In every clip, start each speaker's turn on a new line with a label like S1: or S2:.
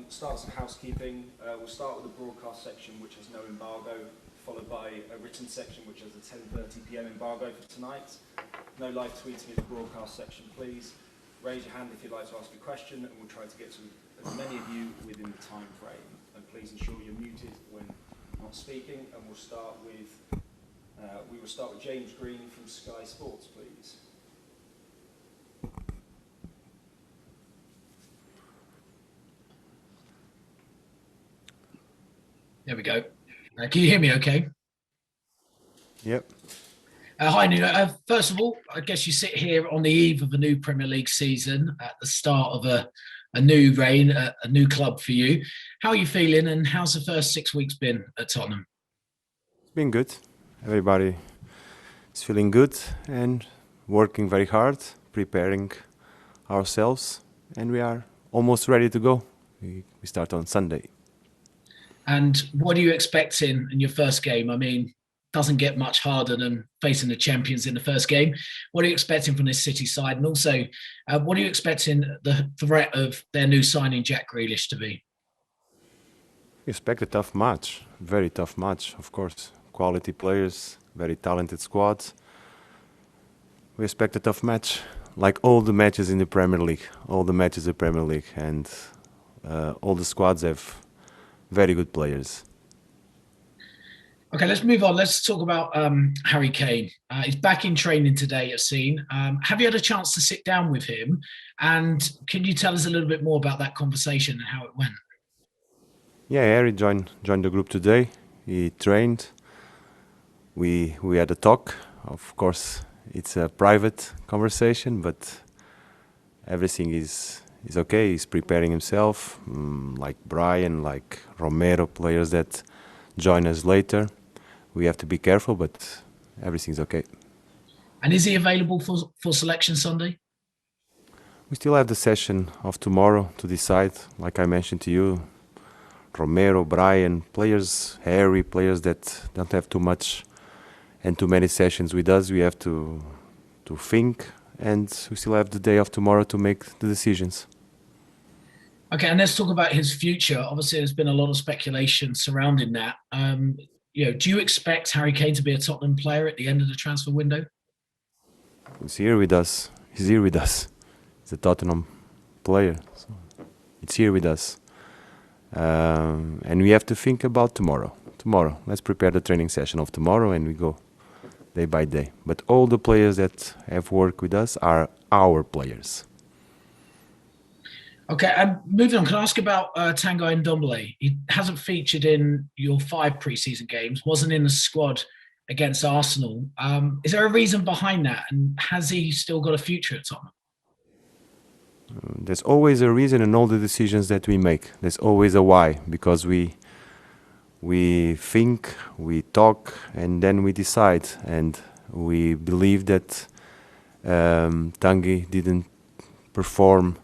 S1: Start with some housekeeping. We'll start with the broadcast section, which has no embargo, followed by a written section, which has a 10:30 p.m. embargo for tonight. No live tweeting in the broadcast section, please. Raise your hand if you'd like to ask a question, and we'll try to get to as many of you within the time frame. And please ensure you're muted when not speaking. And we will start with James Green from Sky Sports, please.
S2: There we go. Can you hear me okay?
S3: Yep.
S2: Hi, Nuno. First of all, I guess you sit here on the eve of a new Premier League season, at the start of a new reign, a new club for you. How are you feeling, and how's the first 6 weeks been at Tottenham?
S3: It's been good. Everybody is feeling good and working very hard, preparing ourselves, and we are almost ready to go. We start on Sunday.
S2: And what are you expecting in your first game? I mean, doesn't get much harder than facing the champions in the first game. What are you expecting from this City side? And also, what are you expecting the threat of their new signing, Jack Grealish, to be?
S3: We expect a tough match, very tough match, of course. Quality players, very talented squad. We expect a tough match, like all the matches in the Premier League, and all the squads have very good players.
S2: Okay, let's move on. Let's talk about Harry Kane. He's back in training today, I've seen. Have you had a chance to sit down with him? And can you tell us a little bit more about that conversation and how it went?
S3: Yeah, Harry joined the group today. He trained. We had a talk. Of course, it's a private conversation, but everything is okay. He's preparing himself, like Brian, like Romero, players that join us later. We have to be careful, but everything's okay.
S2: And is he available for selection Sunday?
S3: We still have the session of tomorrow to decide. Like I mentioned to you, Romero, Brian, players, Harry, players that don't have too much and too many sessions with us. We have to think, and we still have the day of tomorrow to make the decisions.
S2: Okay, and let's talk about his future. Obviously, there's been a lot of speculation surrounding that. Do you expect Harry Kane to be a Tottenham player at the end of the transfer window?
S3: He's here with us. He's a Tottenham player. So it's here with us. And we have to think about tomorrow. Let's prepare the training session of tomorrow, and we go day by day. But all the players that have worked with us are our players.
S2: Okay, and moving on, can I ask about Tanguy Ndombele? He hasn't featured in your 5 pre-season games, wasn't in the squad against Arsenal. Is there a reason behind that, and has he still got a future at Tottenham?
S3: There's always a reason in all the decisions that we make. There's always a why, because we think, we talk, and then we decide. And we believe that Tanguy didn't perform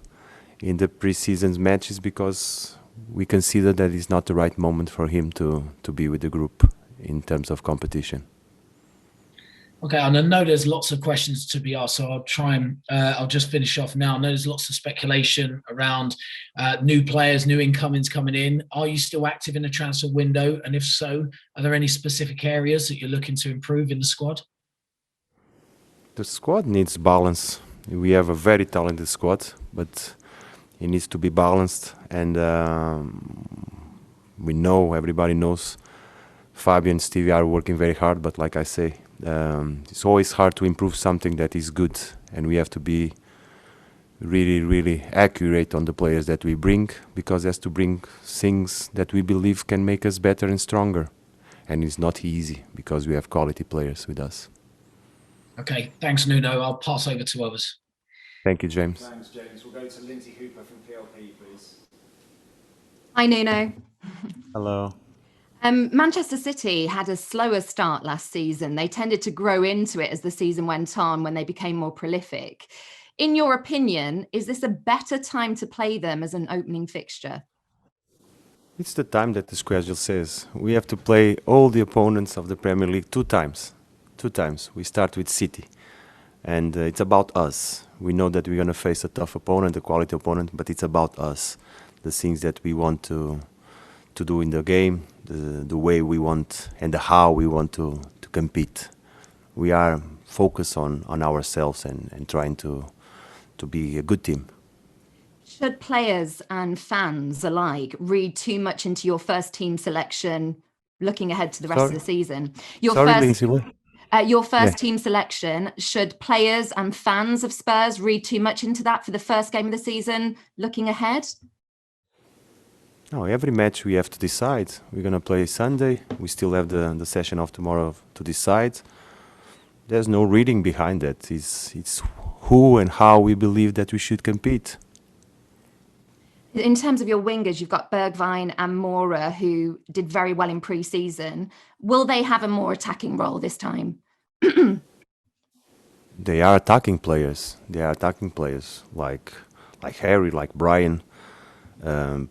S3: in the pre-season matches because we consider that it's not the right moment for him to be with the group in terms of competition.
S2: Okay, and I know there's lots of questions to be asked, so I'll try and I'll just finish off now. I know there's lots of speculation around new players, new incomings coming in. Are you still active in the transfer window? And if so, are there any specific areas that you're looking to improve in the squad?
S3: The squad needs balance. We have a very talented squad, but it needs to be balanced. And everybody knows, Fabio and Stevie are working very hard, but like I say, it's always hard to improve something that is good, and we have to be really, really accurate on the players that we bring, because it has to bring things that we believe can make us better and stronger. And it's not easy because we have quality players with us.
S2: Okay, thanks, Nuno. I'll pass over to others.
S3: Thank you, James.
S1: Thanks, James. We'll go to Lindsay Hooper from PLP, please.
S4: Hi, Nuno.
S3: Hello.
S4: Manchester City had a slower start last season. They tended to grow into it as the season went on when they became more prolific. In your opinion, is this a better time to play them as an opening fixture?
S3: It's the time that the schedule says. We have to play all the opponents of the Premier League 2 times. 2 times. We start with City. And it's about us. We know that we're going to face a tough opponent, a quality opponent, but it's about us. the things that we want to do in the game, the way we want and the how we want to compete. We are focused on ourselves and trying to be a good team.
S4: Should players and fans alike read too much into your first team selection looking ahead to the rest of the season?
S3: Lindsay, what?
S4: Your first
S3: Yeah.
S4: team selection, should players and fans of Spurs read too much into that for the first game of the season looking ahead?
S3: No, every match we have to decide. We're going to play Sunday. We still have the session of tomorrow to decide. There's no reading behind that. It's who and how we believe that we should compete.
S4: In terms of your wingers, you've got Bergwijn and Mora, who did very well in pre-season. Will they have a more attacking role this time?
S3: They are attacking players. They are attacking players like Harry, like Brian.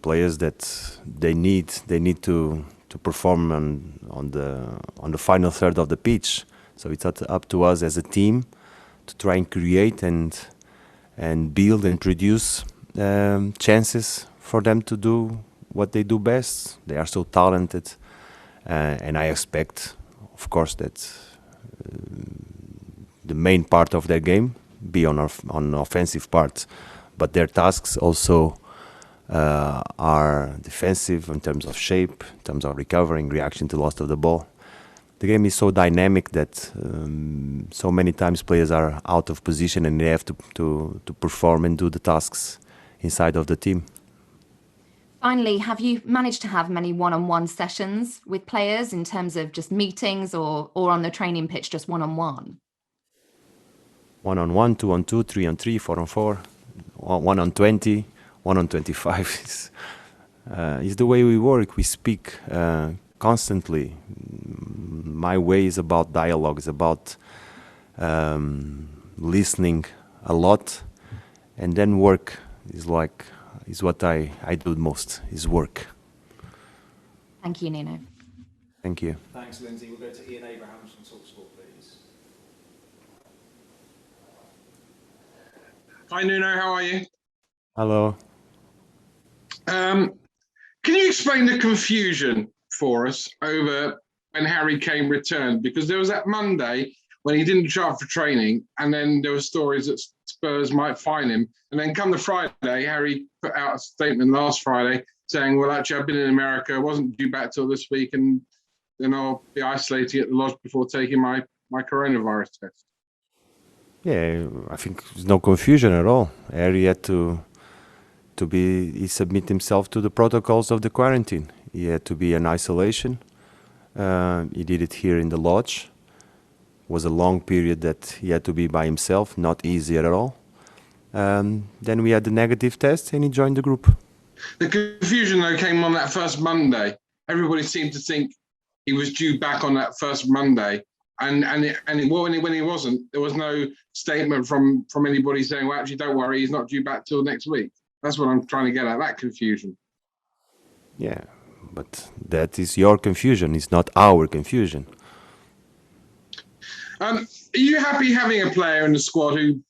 S3: Players that they need to perform on the final third of the pitch. So it's up to us as a team to try and create and build and produce chances for them to do what they do best. They are so talented, and I expect, of course, that the main part of their game be on offensive part, but their tasks also are defensive in terms of shape, in terms of recovering, reaction to loss of the ball. The game is so dynamic that so many times players are out of position and they have to perform and do the tasks inside of the team.
S4: Finally, have you managed to have many one-on-one sessions with players in terms of just meetings or on the training pitch, just one-on-one?
S3: 1-on-1, 2-on-2, 3-on-3, 4-on-4, 1-on-20, 1-on-25 is the way we work. We speak constantly. My way is about dialogue, is about listening a lot, and then work is what I do most, is work.
S4: Thank you, Nuno.
S3: Thank you.
S1: Thanks, Lindsay. We'll go to Ian Abrahams from TalkSport, please.
S5: Hi, Nuno. How are you?
S3: Hello.
S5: Can you explain the confusion for us over when Harry Kane returned? Because there was that Monday when he didn't show up for training, and then there were stories that Spurs might fine him. And then come the Friday, Harry put out a statement last Friday saying, well, actually, I've been in America, I wasn't due back till this week, and then I'll be isolating at the lodge before taking my coronavirus test.
S3: Yeah, I think there's no confusion at all. Harry had to he submit himself to the protocols of the quarantine. He had to be in isolation. He did it here in the lodge. It was a long period that he had to be by himself, not easy at all. Then we had the negative test and he joined the group.
S5: The confusion, though, came on that first Monday. Everybody seemed to think he was due back on that first Monday. And when he wasn't, there was no statement from anybody saying, well, actually, don't worry, he's not due back till next week. That's what I'm trying to get at, that confusion.
S3: Yeah, but that is your confusion. It's not our confusion.
S5: Are you happy having a player in the squad who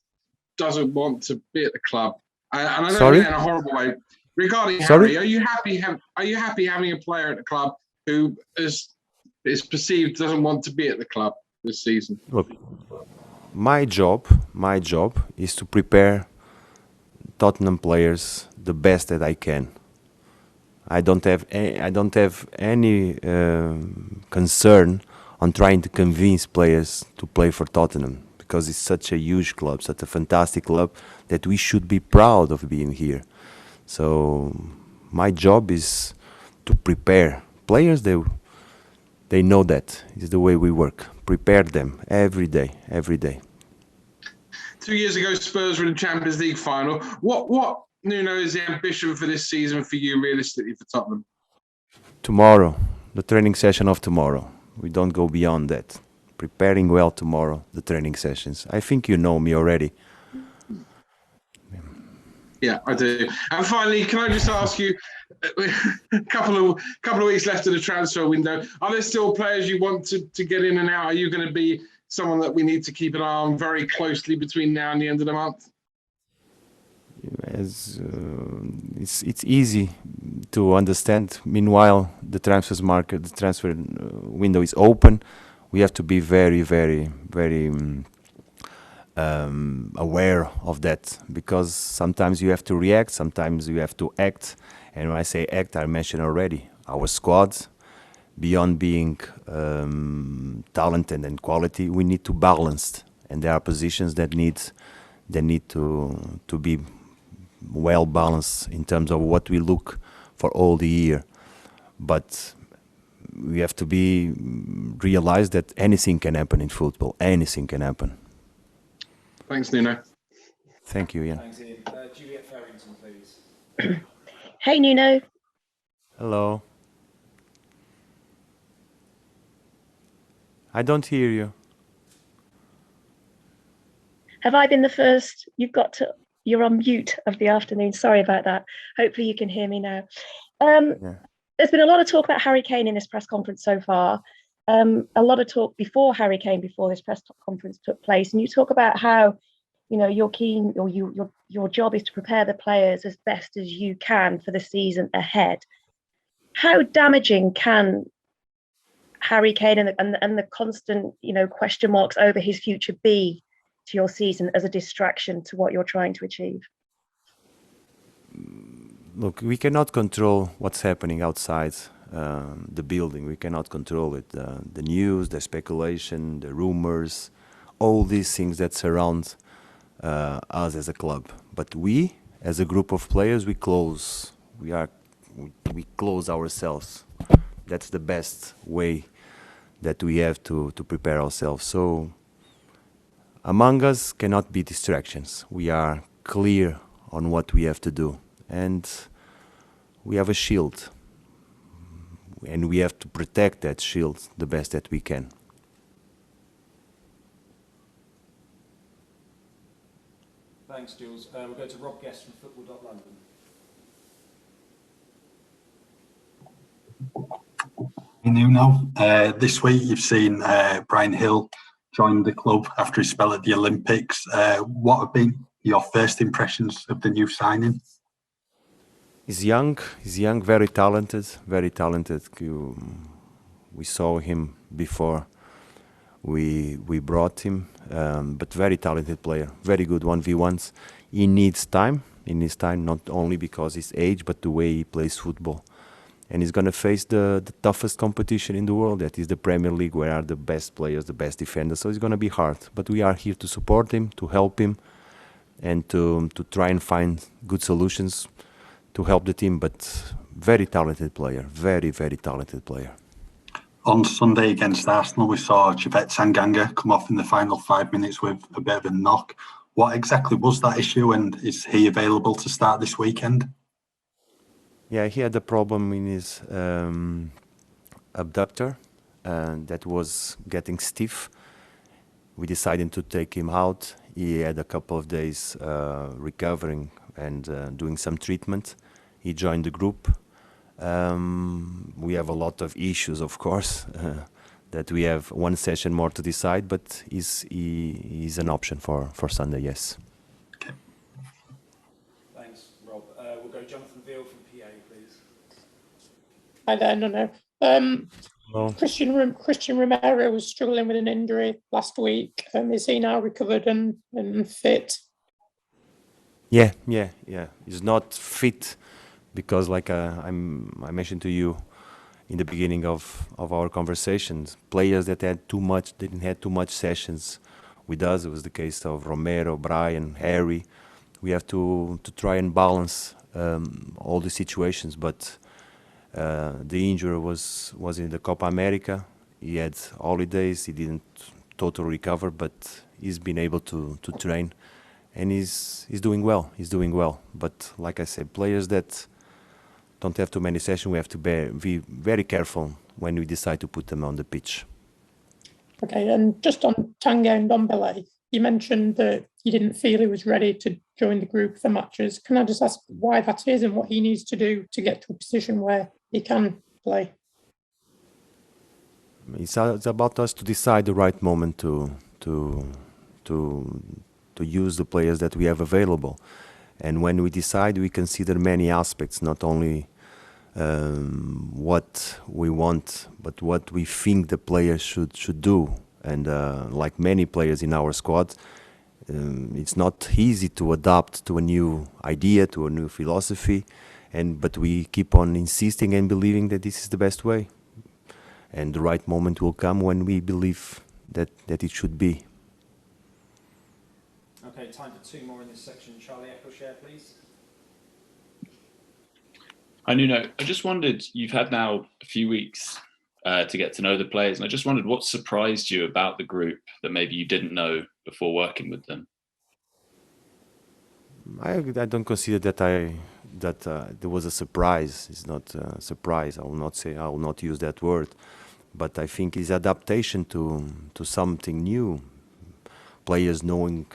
S5: doesn't want to be at the club? And I don't
S3: Sorry?
S5: mean that in a horrible way. Regarding
S3: Sorry?
S5: Harry, are you happy having a player at the club who is perceived doesn't want to be at the club this season?
S3: Look, my job is to prepare Tottenham players the best that I can. I don't have any concern on trying to convince players to play for Tottenham, because it's such a huge club, such a fantastic club that we should be proud of being here. So my job is to prepare players. They know that is the way we work. Prepare them every day.
S5: 2 years ago, Spurs were in the Champions League final. What Nuno, is the ambition for this season for you, realistically, for Tottenham?
S3: Tomorrow, the training session of tomorrow. We don't go beyond that. Preparing well tomorrow, the training sessions. I think you know me already.
S5: Yeah, I do. And finally, can I just ask you, a couple of weeks left of the transfer window, are there still players you want to get in and out? Are you going to be someone that we need to keep an eye on very closely between now and the end of the month?
S3: it's easy to understand. Meanwhile, the transfers market, the transfer window is open. We have to be very, very, very aware of that, because sometimes you have to react, sometimes you have to act. And when I say act, I mentioned already our squad. Beyond being talented and quality, we need to balance, and there are positions that need to be well balanced in terms of what we look for all the year. But we have to be realize that anything can happen in football. Anything can happen.
S5: Thanks, Nuno.
S3: Thank you, Ian.
S1: Thanks, Ian. Juliet Farrington, please.
S6: Hey, Nuno.
S3: Hello. I don't hear you.
S6: Have I been the first? You're on mute of the afternoon. Sorry about that. Hopefully you can hear me now.
S3: Yeah.
S6: There's been a lot of talk about Harry Kane in this press conference so far. A lot of talk before Harry Kane, before this press conference took place. And you talk about how, you're keen, or your job is to prepare the players as best as you can for the season ahead. How damaging can Harry Kane and the constant, question marks over his future be to your season as a distraction to what you're trying to achieve?
S3: Look, we cannot control what's happening outside the building. We cannot control it. The news, the speculation, the rumors, all these things that surround us as a club. But we, as a group of players, we close ourselves. That's the best way that we have to prepare ourselves. So among us cannot be distractions. We are clear on what we have to do. And we have a shield. And we have to protect that shield the best that we can.
S1: Thanks, Jules. We'll go to Rob Guest from Football.London.
S7: Nuno, this week you've seen Brian Hill join the club after his spell at the Olympics. What have been your first impressions of the new signing?
S3: He's young, very talented. We saw him before we brought him, but very talented player, very good 1v1s. He needs time, not only because his age, but the way he plays football. And he's going to face the toughest competition in the world, that is the Premier League, where are the best players, the best defenders. So it's going to be hard. But we are here to support him, to help him, and to try and find good solutions to help the team. But very talented player, very, very talented player.
S7: On Sunday against Arsenal, we saw Javette Tanganga come off in the final 5 minutes with a bit of a knock. What exactly was that issue, and is he available to start this weekend?
S3: Yeah, he had a problem in his abductor that was getting stiff. We decided to take him out. He had a couple of days recovering and doing some treatment. He joined the group. We have a lot of issues, of course, that we have one session more to decide, but he's an option for Sunday, yes.
S7: Okay.
S1: Thanks, Rob. We'll go Jonathan Veal from PA, please.
S8: Hi there, Nuno.
S3: Hello.
S8: Christian Romero was struggling with an injury last week. Is he now recovered and fit?
S3: Yeah. He's not fit because, like I mentioned to you in the beginning of our conversations, players that didn't have too much sessions with us. It was the case of Romero, Brian, Harry. We have to try and balance all the situations, but the injury was in the Copa America. He had holidays. He didn't totally recover, but he's been able to train, and he's doing well. But like I said, players that don't have too many sessions, we have to be very careful when we decide to put them on the pitch.
S8: Okay, and just on Tanguy and Ndombele, you mentioned that you didn't feel he was ready to join the group for matches. Can I just ask why that is and what he needs to do to get to a position where he can play?
S3: It's about us to decide the right moment to use the players that we have available. And when we decide, we consider many aspects, not only what we want, but what we think the players should do. And like many players in our squad, it's not easy to adapt to a new idea, to a new philosophy, but we keep on insisting and believing that this is the best way. And the right moment will come when we believe that it should be.
S1: Okay, time for two more in this section. Charlie, echo share, please.
S9: Hi, Nuno. I just wondered, you've had now a few weeks to get to know the players, and I just wondered what surprised you about the group that maybe you didn't know before working with them.
S3: I don't consider that there was a surprise. It's not a surprise. I will not use that word, but I think it's adaptation to something new. Players knowing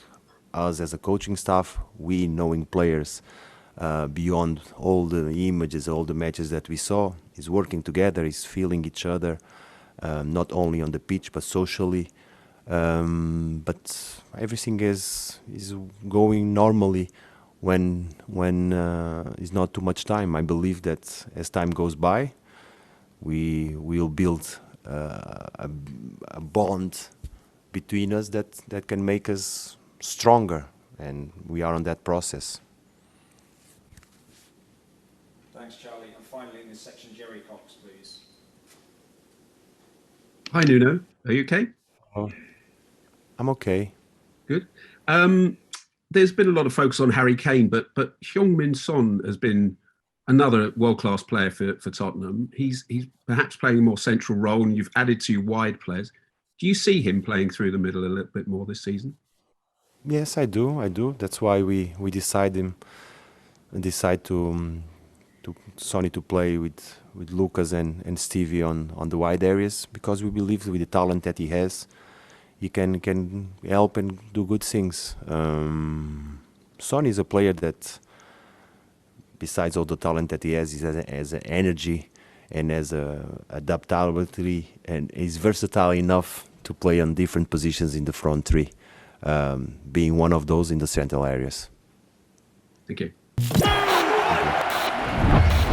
S3: us as a coaching staff, we knowing players beyond all the images, all the matches that we saw, is working together, is feeling each other, not only on the pitch but socially. But everything is going normally when it's not too much time. I believe that as time goes by, we will build a bond between us that can make us stronger, and we are on that process.
S1: Thanks, Charlie. And finally in this section, Jerry Cox, please.
S10: Hi, Nuno. Are you okay?
S3: Oh, I'm okay.
S10: Good. There's been a lot of focus on Harry Kane, but Heung-min Son has been another world-class player for Tottenham. He's perhaps playing a more central role, and you've added two wide players. Do you see him playing through the middle a little bit more this season?
S3: Yes, I do. That's why we decide to Sonny to play with Lucas and Stevie on the wide areas, because we believe with the talent that he has, he can help and do good things. Sonny is a player that, besides all the talent that he has an energy and has adaptability, and is versatile enough to play on different positions in the front three, being one of those in the central areas.
S10: Thank you.
S3: Thank you.